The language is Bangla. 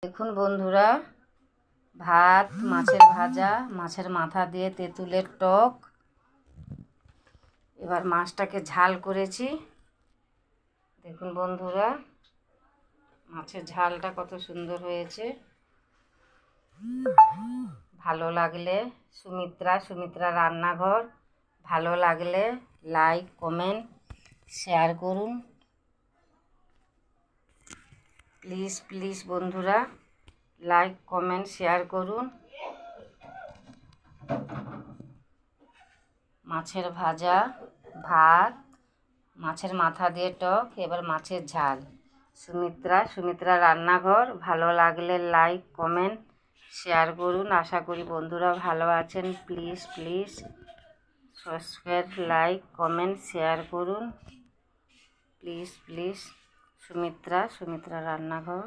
দেখুন বন্ধুরা, ভাত, মাছের ভাজা, মাছের মাথা দিয়ে তেঁতুলের টক। এবার মাছটাকে ঝাল করেছি। দেখুন বন্ধুরা, মাছের ঝালটা কত সুন্দর হয়েছে। ভালো লাগলে সুমিত্রা রান্নাঘর ভালো লাগলে লাইক, কমেন্ট, শেয়ার করুন। প্লিজ বন্ধুরা, লাইক, কমেন্ট, শেয়ার করুন। মাছের ভাজা, ভাত, মাছের মাথা দিয়ে টক, এবার মাছের ঝাল। সুমিত্রা রান্নাঘর ভালো লাগলে লাইক, কমেন্ট, শেয়ার করুন। আশা করি বন্ধুরা ভালো আছেন। Please subscribe, like, comment, share করুন। প্লিজ সুমিত্রা রান্নাঘর।